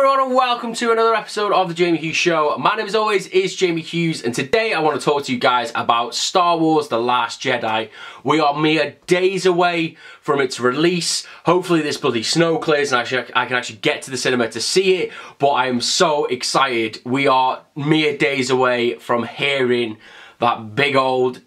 everyone and welcome to another episode of The Jamie Hughes Show. My name as always is Jamie Hughes and today I want to talk to you guys about Star Wars The Last Jedi. We are mere days away from its release. Hopefully this bloody snow clears and I can actually get to the cinema to see it, but I am so excited. We are mere days away from hearing that big old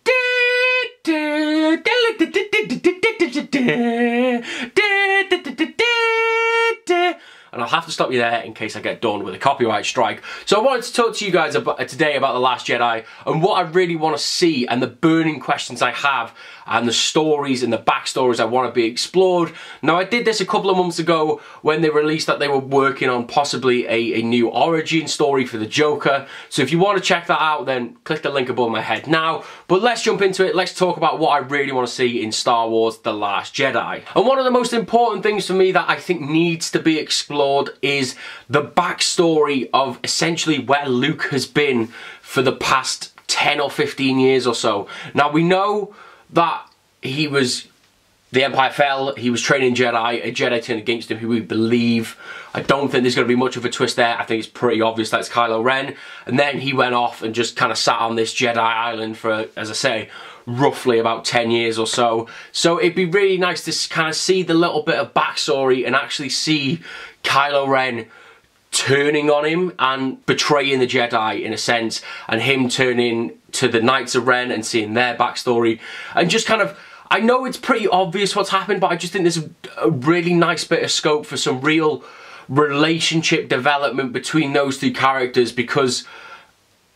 and I'll have to stop you there in case I get done with a copyright strike. So I wanted to talk to you guys today about The Last Jedi and what I really want to see and the burning questions I have and the stories and the backstories I want to be explored. Now I did this a couple of months ago when they released that they were working on possibly a new origin story for the Joker. So if you want to check that out then click the link above my head now. But let's jump into it. Let's talk about what I really want to see in Star Wars The Last Jedi. And one of the most important things for me that I think needs to be explored is the backstory of essentially where Luke has been for the past 10 or 15 years or so. Now we know that the Empire fell, he was training Jedi, a Jedi turned against him who we believe. I don't think there's going to be much of a twist there. I think it's pretty obvious that's Kylo Ren. And then he went off and just kind of sat on this Jedi island for, as I say, roughly about 10 years or so. So it'd be really nice to kind of see the little bit of backstory and actually see Kylo Ren turning on him and betraying the Jedi in a sense, and him turning to the Knights of Ren and seeing their backstory and just kind of, I know it's pretty obvious what's happened, but I just think there's a really nice bit of scope for some real relationship development between those two characters, because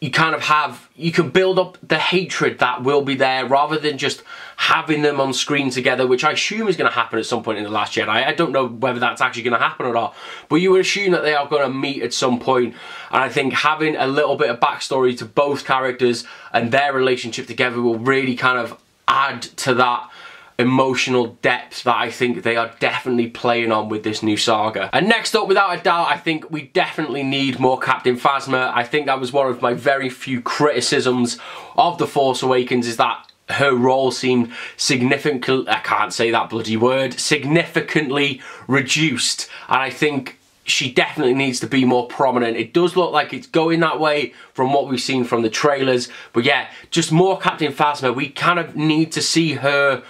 you kind of you can build up the hatred that will be there rather than just having them on screen together, which I assume is going to happen at some point in The Last Jedi. I don't know whether that's actually going to happen or not, but you would assume that they are going to meet at some point. And I think having a little bit of backstory to both characters and their relationship together will really kind of add to that emotional depth that I think they are definitely playing on with this new saga. And next up, without a doubt, I think we definitely need more Captain Phasma. I think that was one of my very few criticisms of The Force Awakens, is that her role seemed significantly, I can't say that bloody word, significantly reduced. And I think she definitely needs to be more prominent. It does look like it's going that way from what we've seen from the trailers. But yeah, just more Captain Phasma. We kind of need to see her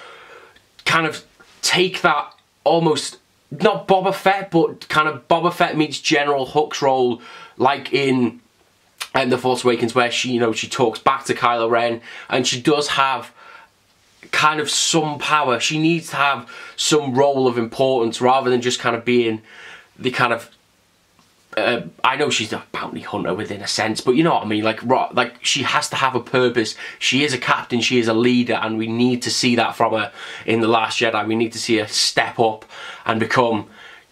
kind of take that almost, not Boba Fett, but kind of Boba Fett meets General Hux role, like in The Force Awakens, where she, you know, she talks back to Kylo Ren and she does have kind of some power. She needs to have some role of importance rather than just kind of being the kind of I know she's a bounty hunter within a sense, but you know what I mean, like she has to have a purpose. She is a captain, she is a leader, and we need to see that from her in The Last Jedi. We need to see her step up and become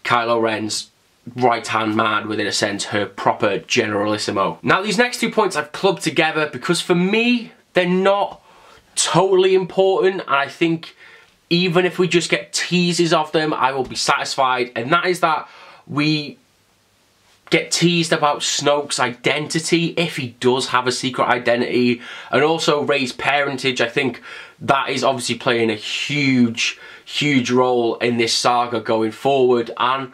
Kylo Ren's right-hand man within a sense, her proper generalissimo. Now these next 2 points I've clubbed together because for me, they're not totally important, and I think even if we just get teases of them, I will be satisfied, and that is that we get teased about Snoke's identity, if he does have a secret identity, and also Rey's parentage. I think that is obviously playing a huge role in this saga going forward. And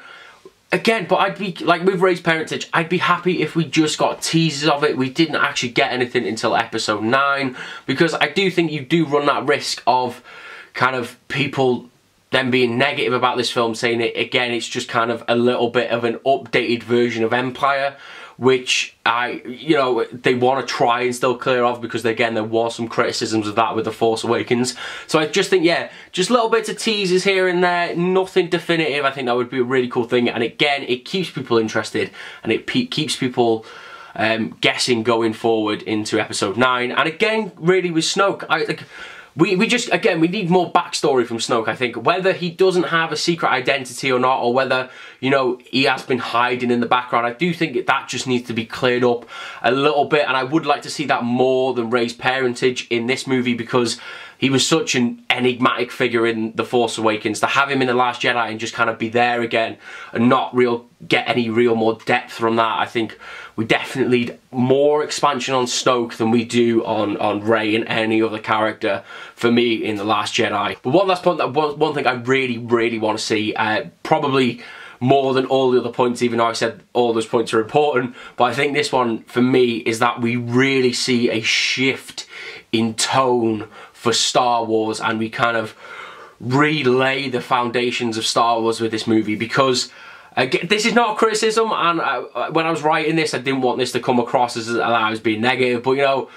again, but I'd be, like with Rey's parentage, I'd be happy if we just got teasers of it. We didn't actually get anything until episode 9, because I do think you do run that risk of kind of people then being negative about this film, saying it again, it's just kind of a little bit of an updated version of Empire, which you know, they want to try and still clear off, because again, there was some criticisms of that with The Force Awakens. So I just think, yeah, just little bits of teasers here and there, nothing definitive. I think that would be a really cool thing, and again, it keeps people interested and it keeps people guessing going forward into episode 9. And again, really with Snoke, I think we just, again, we need more backstory from Snoke, I think. Whether he doesn't have a secret identity or not, or whether, you know, he has been hiding in the background, I do think that just needs to be cleared up a little bit, and I would like to see that more than Rey's parentage in this movie, because he was such an enigmatic figure in The Force Awakens. To have him in The Last Jedi and just kind of be there again and not get any real more depth from that, I think we definitely need more expansion on Snoke than we do on Rey and any other character for me in The Last Jedi. But one last point, one thing I really want to see, probably more than all the other points, even though I said all those points are important. But I think this one, for me, is that we really see a shift in tone for Star Wars, and we kind of relay the foundations of Star Wars with this movie, because this is not a criticism, and when I was writing this, I didn't want this to come across as I was being negative, but you know,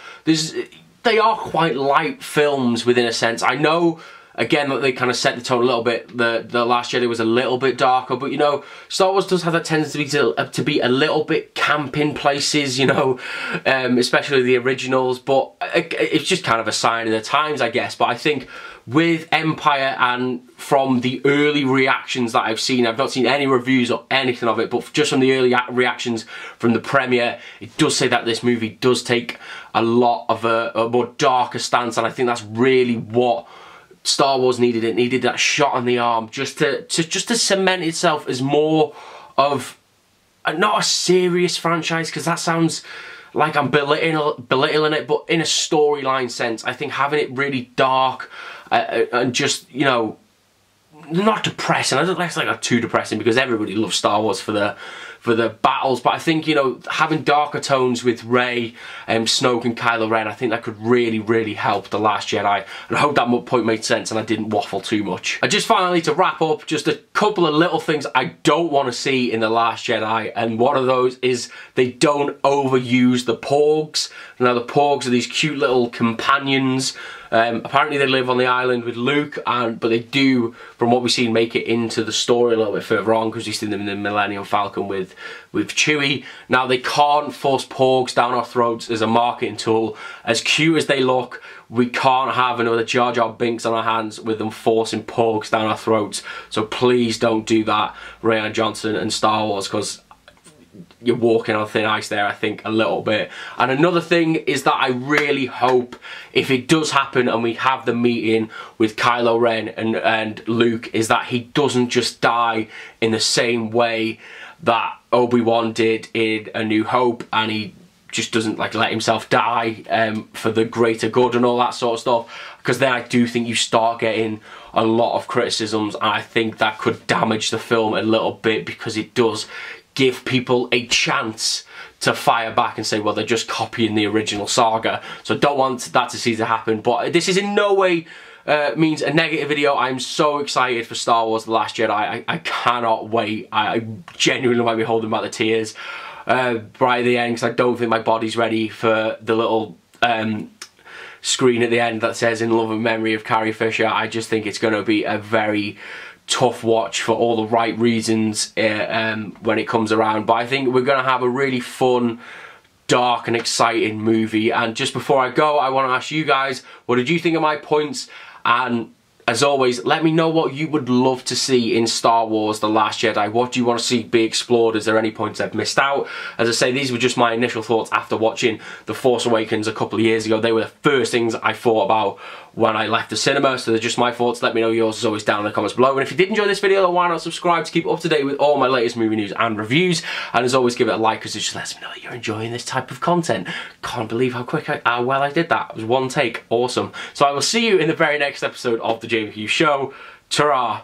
they are quite light films within a sense. I know, again, that they kind of set the tone a little bit. The Last Jedi was a little bit darker, but you know, Star Wars does have that tendency to be a little bit camp in places, you know, especially the originals, but it's just kind of a sign of the times, I guess. But I think with Empire, and from the early reactions that I've seen, I've not seen any reviews or anything of it, but just from the early reactions from the premiere, it does say that this movie does take a lot of a more darker stance, and I think that's really what Star Wars needed. It needed that shot on the arm just to cement itself as more of not a serious franchise, because that sounds like I'm belittling it, but in a storyline sense, I think having it really dark and just, you know, not depressing. I don't think it's like too depressing, because everybody loves Star Wars for the battles, but I think, you know, having darker tones with Rey, Snoke and Kylo Ren, I think that could really, really help The Last Jedi, and I hope that point made sense and I didn't waffle too much. And just finally, to wrap up, just a couple of little things I don't want to see in The Last Jedi, and one of those is they don't overuse the Porgs. Now, the Porgs are these cute little companions. Apparently they live on the island with Luke, but they do, from what we've seen, make it into the story a little bit further on, because we've seen them in the Millennium Falcon with Chewie. Now, they can't force Porgs down our throats as a marketing tool. As cute as they look, we can't have another Jar Jar Binks on our hands with them forcing Porgs down our throats. So please don't do that, Rian Johnson and Star Wars, because you're walking on thin ice there, I think, a little bit. And another thing is that I really hope, if it does happen and we have the meeting with Kylo Ren and Luke, is that he doesn't just die in the same way that Obi-Wan did in A New Hope, and he just doesn't like let himself die for the greater good and all that sort of stuff, because then I do think you start getting a lot of criticisms, and I think that could damage the film a little bit, because it does give people a chance to fire back and say, well, they're just copying the original saga. So I don't want that to see to happen. But this is in no way means a negative video. I'm so excited for Star Wars The Last Jedi. I cannot wait. I genuinely might be holding back the tears right at the end, because I don't think my body's ready for the little screen at the end that says "in love and memory of Carrie Fisher." I just think it's going to be a very tough watch for all the right reasons when it comes around. But I think we're going to have a really fun, dark and exciting movie. And just before I go, I want to ask you guys, what did you think of my points? And as always, let me know what you would love to see in Star Wars The Last Jedi. What do you want to see be explored? Is there any points I've missed out? As I say, these were just my initial thoughts after watching The Force Awakens a couple of years ago. They were the first things I thought about when I left the cinema, so they're just my thoughts. Let me know yours as always down in the comments below. And if you did enjoy this video, then why not subscribe to keep up to date with all my latest movie news and reviews. And as always, give it a like, because it just lets me know that you're enjoying this type of content. Can't believe how well I did that. It was one take. Awesome. So I will see you in the very next episode of The Jamie Hughes Show. Ta-ra!